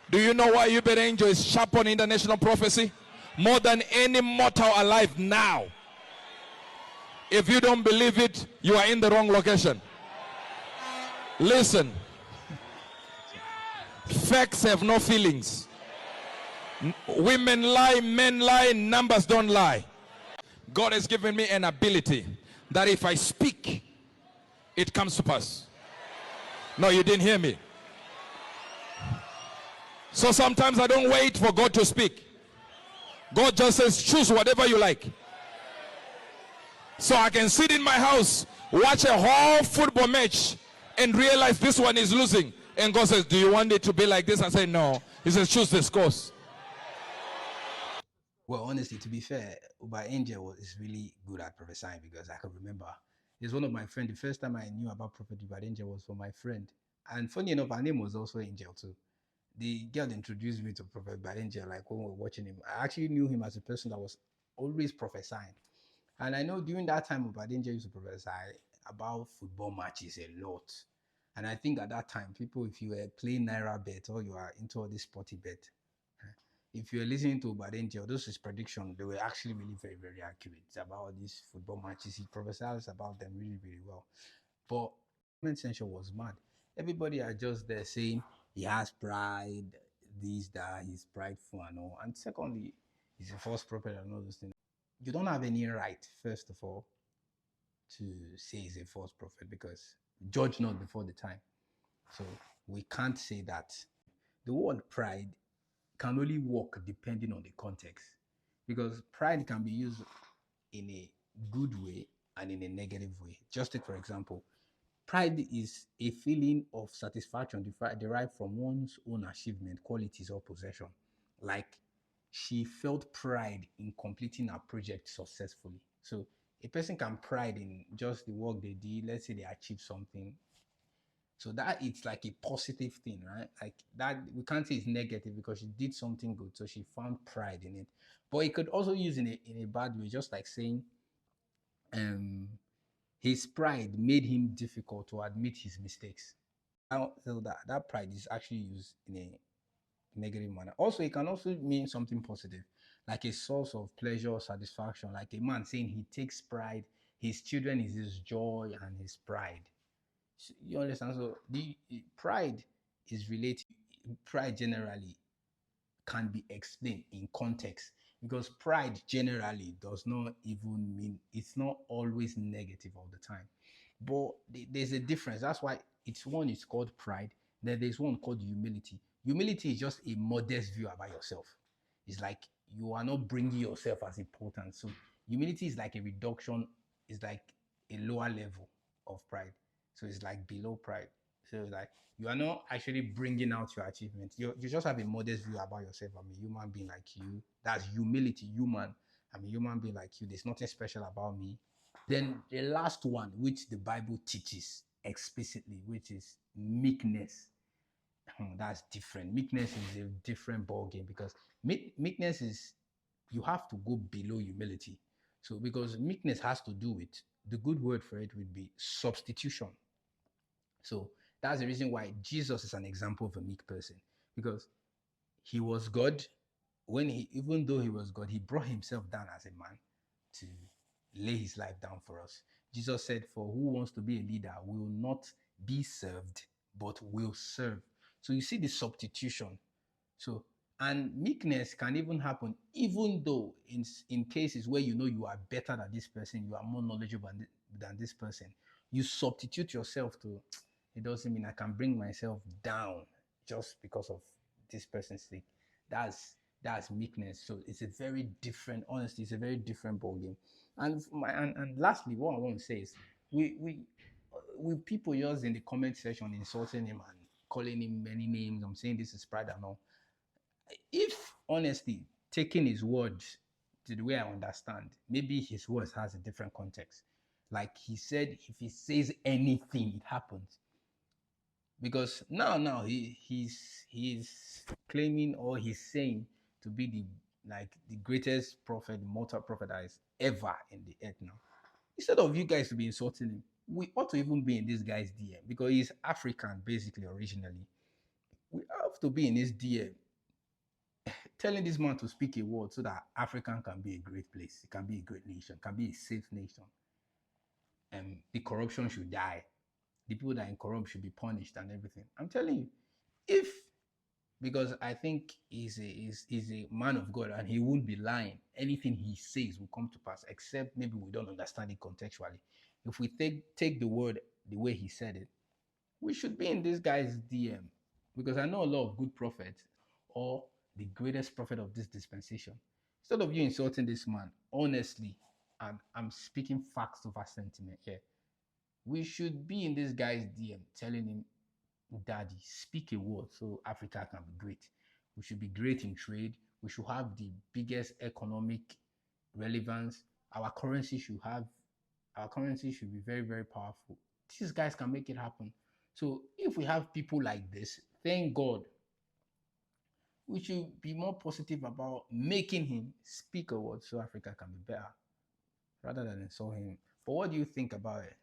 Do you know why Uebert Angel is sharp on international prophecy? More than any mortal alive now. If you don't believe it, you are in the wrong location. Listen. Facts have no feelings. Women lie, men lie, numbers don't lie. God has given me an ability that if I speak, it comes to pass. No, you didn't hear me. So sometimes I don't wait for God to speak. God just says, choose whatever you like. So I can sit in my house, watch a whole football match, and realize this one is losing. And God says, do you want it to be like this? I say, no. He says, choose this course. Well, honestly, to be fair, Uebert Angel is really good at prophesying, because I can remember he's one of my friends. The first time I knew about Prophet Uebert Angel was from my friend. And funny enough, her name was also Angel too. The girl introduced me to Prophet Uebert Angel, like when we were watching him. I actually knew him as a person that was always prophesying. And I know during that time, Uebert Angel used to prophesy about football matches a lot. And I think at that time, people, if you were playing Naira bet or you are into all this sporty bet, if you're listening to Uebert Angel, those his predictions, they were actually really very, very accurate about these football matches. He prophesies about them really, really well. But comment section was mad. Everybody are just there saying he has pride, this, that, he's prideful and all. And secondly, he's a false prophet and all those things. You don't have any right, first of all, to say he's a false prophet, because judge not before the time. So we can't say that. The word pride can only work depending on the context, because pride can be used in a good way and in a negative way. Just take, for example, pride is a feeling of satisfaction derived from one's own achievement, qualities, or possession. Like, she felt pride in completing her project successfully. So a person can pride in just the work they did. Let's say they achieved something. So that it's like a positive thing, right? Like that, we can't say it's negative because she did something good. So she found pride in it. But it could also use in a bad way, just like saying um his pride made him difficult to admit his mistakes. Now, so that pride is actually used in a negative manner. Also, it can also mean something positive, like a source of pleasure or satisfaction, like a man saying he takes pride, his children is his joy and his pride. You understand? So the pride is related. Pride generally can be explained in context, because pride generally does not even mean, it's not always negative all the time. But there's a difference. That's why it's one is called pride. Then there's one called humility. Humility is just a modest view about yourself. It's like you are not bringing yourself as important. So humility is like a reduction, it's like a lower level of pride. So it's like below pride. So it's like you are not actually bringing out your achievement. You just have a modest view about yourself. I'm a human being like you. That's humility, human. I'm a human being like you. There's nothing special about me. Then the last one, which the Bible teaches explicitly, which is meekness. That's different. Meekness is a different ball game, because meekness is, you have to go below humility. So because meekness has to do with, the good word for it would be substitution. So that's the reason why Jesus is an example of a meek person, because he was God. Even though he was God, he brought himself down as a man to lay his life down for us. Jesus said, for who wants to be a leader will not be served, but will serve. So you see the substitution. So, and meekness can even happen, even though in cases where you know you are better than this person, you are more knowledgeable than this person, you substitute yourself to, it doesn't mean I can bring myself down just because of this person's sake. That's meekness. So it's a very different, honestly, it's a very different ballgame. And lastly, what I want to say is, we people just in the comment section insulting him and calling him many names. I'm saying this is pride and all. If honestly taking his words to the way I understand, maybe his words has a different context. Like he said, if he says anything, it happens. Because now he's claiming, or he's saying, to be the greatest prophet, mortal prophet that is ever in the earth now. Instead of you guys to be insulting him, we ought to even be in this guy's DM, because he's African basically originally. We have to be in his DM, telling this man to speak a word so that Africa can be a great place. It can be a great nation, can be a safe nation. And the corruption should die. The people that are in corrupt should be punished and everything. I'm telling you, if because I think he's a man of God and he won't be lying. Anything he says will come to pass, except maybe we don't understand it contextually. If we take the word the way he said it, we should be in this guy's DM, because I know a lot of good prophets or the greatest prophet of this dispensation. Instead of you insulting this man, honestly, I'm speaking facts over sentiment here. We should be in this guy's DM telling him, Daddy, speak a word so Africa can be great. We should be great in trade. We should have the biggest economic relevance. Our currency should be very, very powerful. These guys can make it happen. So if we have people like this, thank God. We should be more positive about making him speak a word so Africa can be better rather than insult him. But what do you think about it?